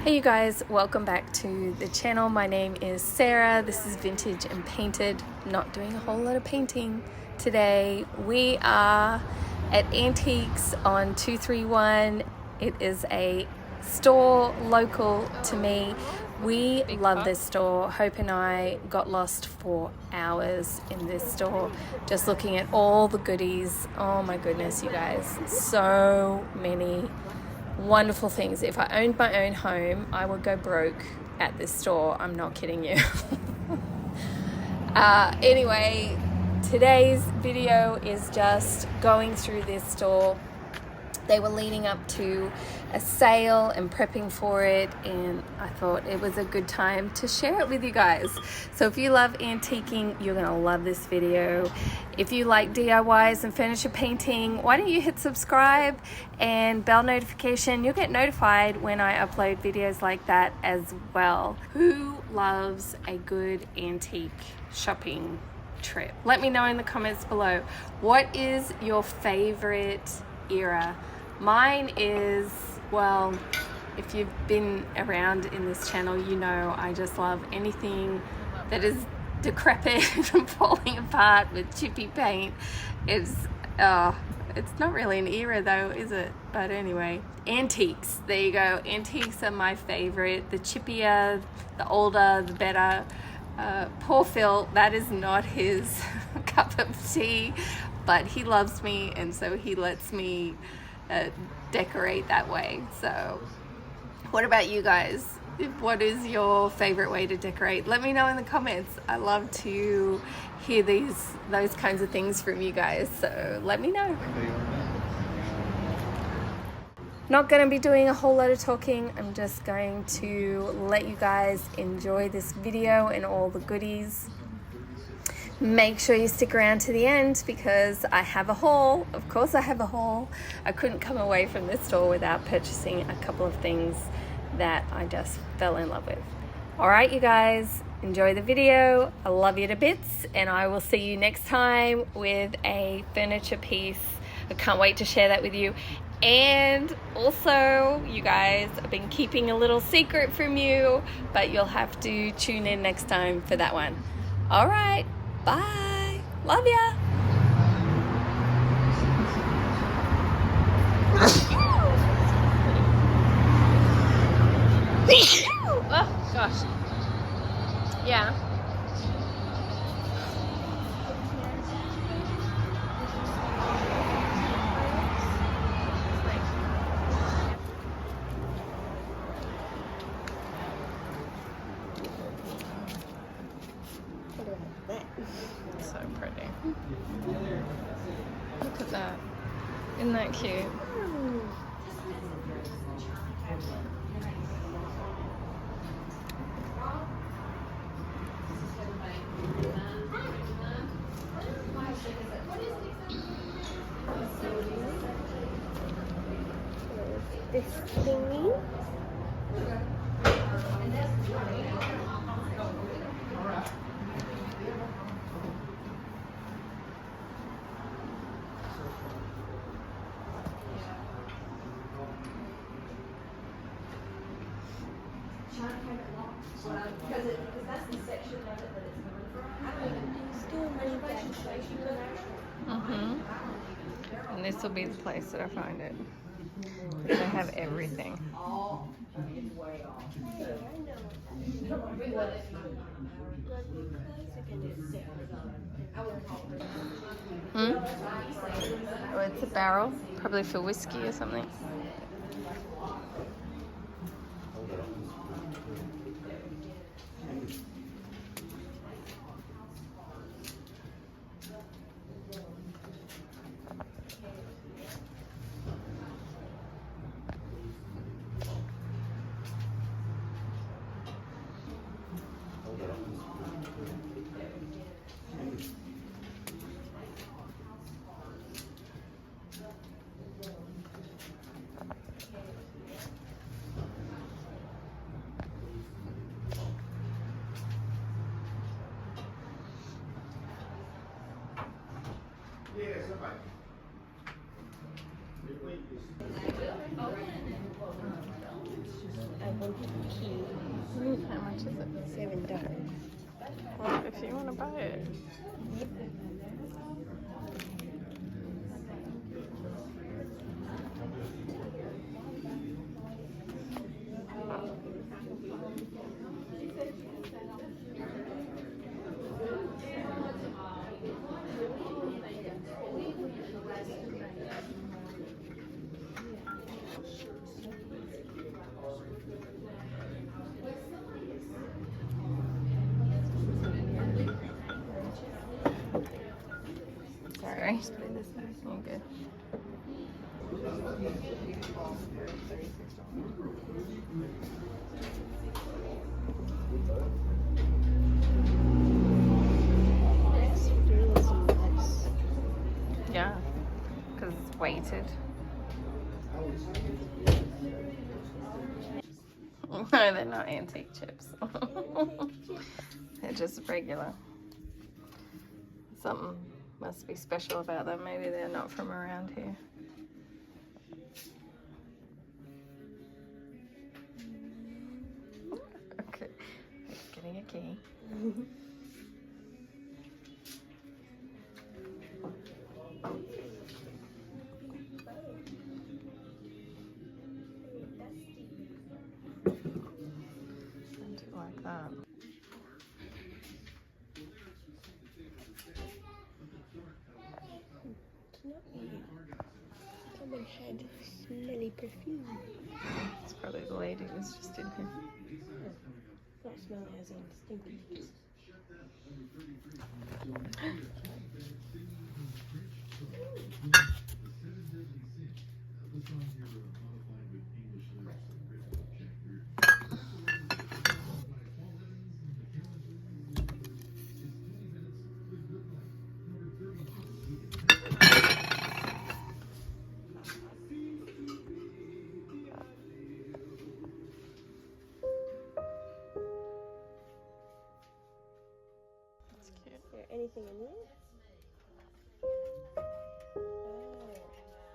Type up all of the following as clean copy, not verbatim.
Hey you guys, welcome back to the channel. My name is Sarah. This is Vintage and Painted. Not doing a whole lot of painting today. We are at Antiques on 231. It is a store local to me. We love this store. Hope and I got lost for hours in this store just looking at all the goodies. Oh my goodness, you guys, so many wonderful things. If I owned my own home, I would go broke at this store. I'm not kidding you. Anyway, today's video is just going through this store. They were leading up to a sale and prepping for it, and I thought it was a good time to share it with you guys. So if you love antiquing, you're gonna love this video. If you like DIYs and furniture painting, why don't you hit subscribe and bell notification? You'll get notified when I upload videos like that as well. Who loves a good antique shopping trip? Let me know in the comments below. What is your favorite era? Mine is, well, if you've been around in this channel, you know I just love anything that is decrepit and falling apart with chippy paint. It's not really an era though, is it? But anyway, antiques, there you go. Antiques are my favorite. The chippier, the older, the better. Poor Phil, that is not his cup of tea, but he loves me, and so he lets me decorate that way. So what about you guys? What is your favorite way to decorate? Let me know in the comments. I love to hear those kinds of things from you guys, so let me know. Not going to be doing a whole lot of talking. I'm just going to let you guys enjoy this video and all the goodies. Make sure you stick around to the end because I have a haul. Of course I have a haul. I couldn't come away from this store without purchasing a couple of things that I just fell in love with. All right, you guys, enjoy the video. I love you to bits, and I will see you next time with a furniture piece. I can't wait to share that with you. And also, you guys, I've been keeping a little secret from you, but you'll have to tune in next time for that one. All right, bye. Love ya. Oh gosh. Yeah. So pretty. Look at that. Isn't that cute? This thingy. And this will be the place that I find it. They have everything. Oh, it's a barrel, probably for whiskey or something. want a key. How much is it? $7. Well, if you want to buy it. Yep. Sorry. You're good. Yeah, because it's weighted. No, they're not antique chips. They're just regular. Something must be special about them. Maybe they're not from around here. Okay, getting a key. I do like that. Someone had smelly perfume. It's probably the lady who was just in here. Not smelly as in stinky. That's cute. Is there anything in there? Oh,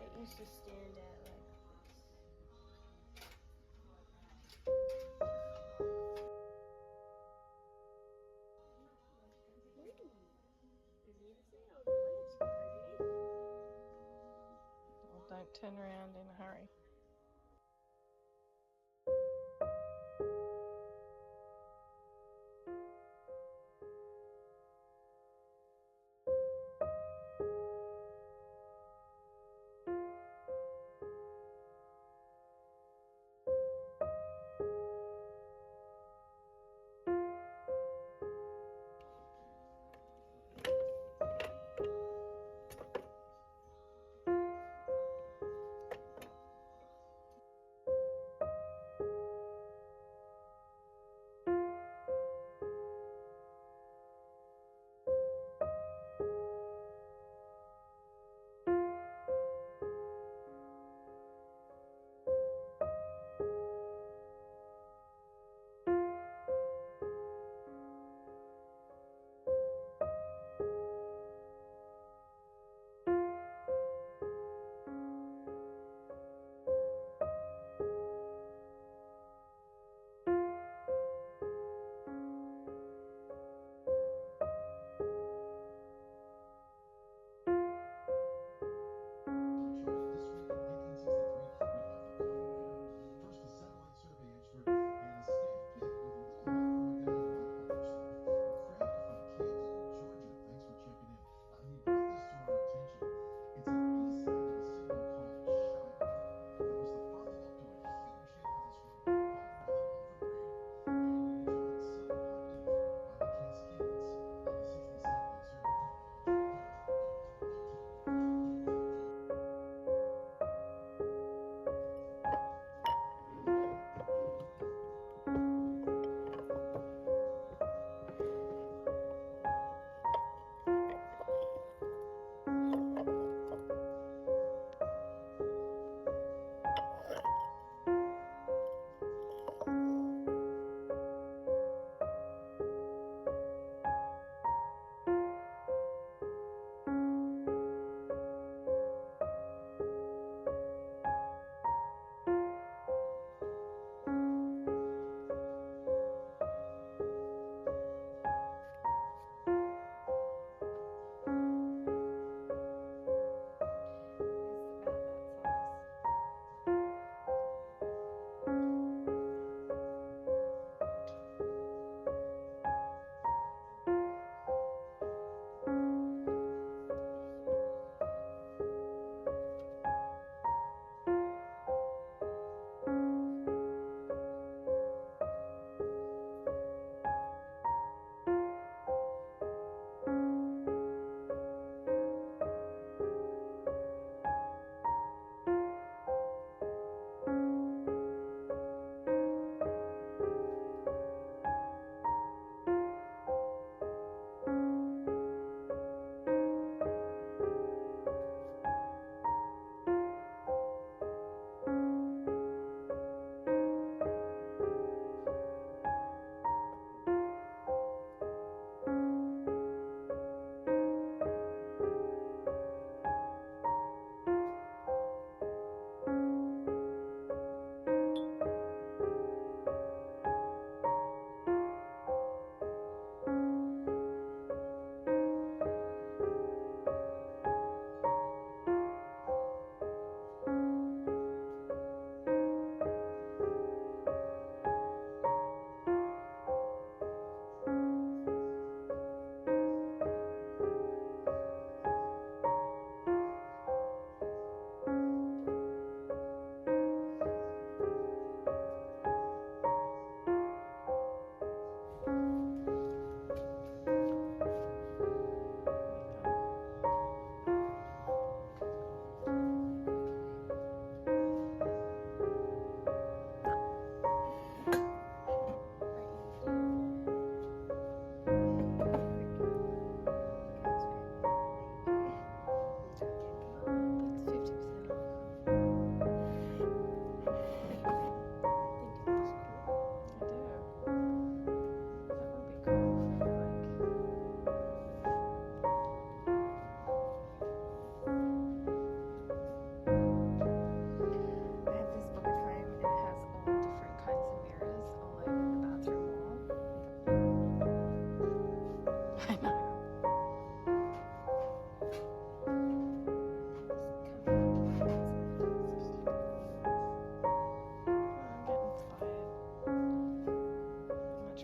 it used to stand out like Well, don't turn around in a hurry.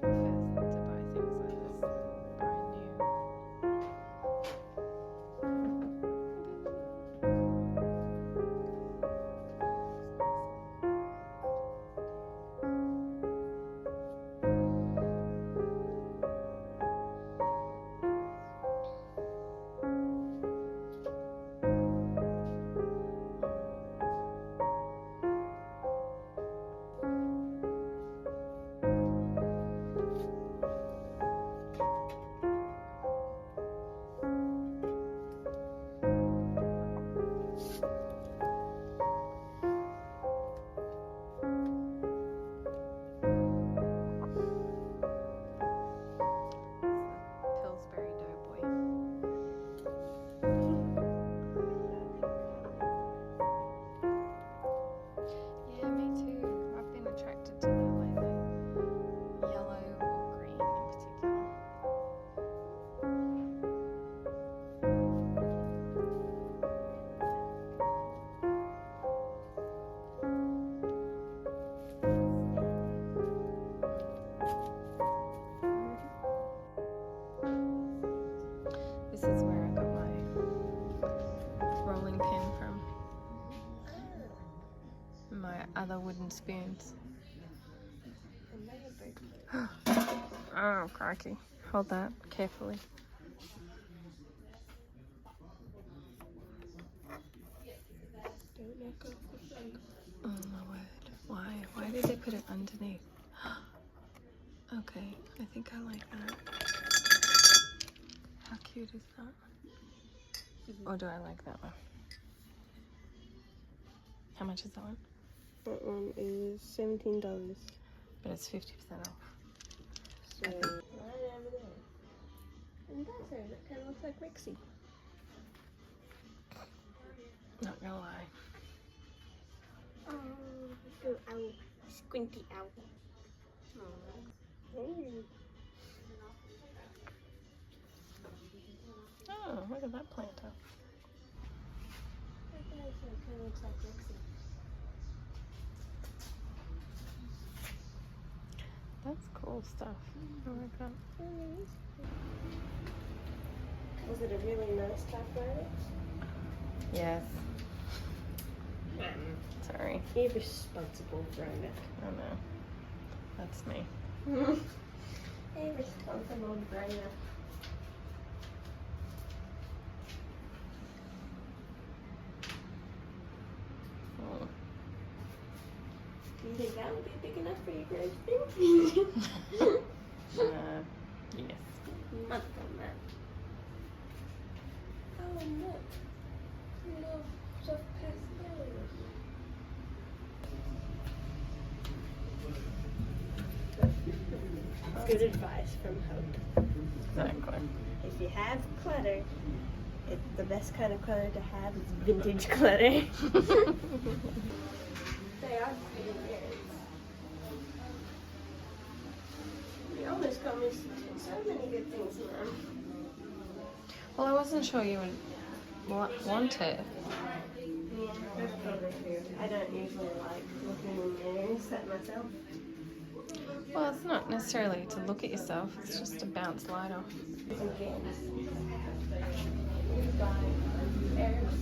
much prefer to buy things like this brand new. Pillsbury Doughboy. Yeah, me too. I've been attracted to that lately. Yellow or green in particular. This is where I got my rolling pin from. My other wooden spoons. Oh, crikey. Hold that carefully. Don't knock off the phone. Oh my word. Why? Why did they put it underneath? Okay, I think I like that. How cute is that? Or do I like that one? How much is that one? That one is $17. But it's 50% off. So, right over there. And that's her. That kind of looks like Rexy. Not gonna lie. Oh, go owl. Squinty owl. Ooh. Oh, look at that planter. That kind of looks like Rexy. That's cool stuff. I like that. Was it a really nice typewriter? Yes. Sorry. Irresponsible grinder. Oh no. That's me. Irresponsible grinder. Oh. Do you think that would be big enough for your groceries? Yes. Month on that. Oh look. Little soft pastels. Good advice from Hope. Exactly. If you have clutter, the best kind of clutter to have is vintage clutter. They are pretty rare. The owners come with so many good things in them. Well, I wasn't sure you would want it. Yeah, that's probably true. I don't usually like looking in mirrors at myself. Well, it's not necessarily to look at yourself, it's just to bounce light off. Again. Paris.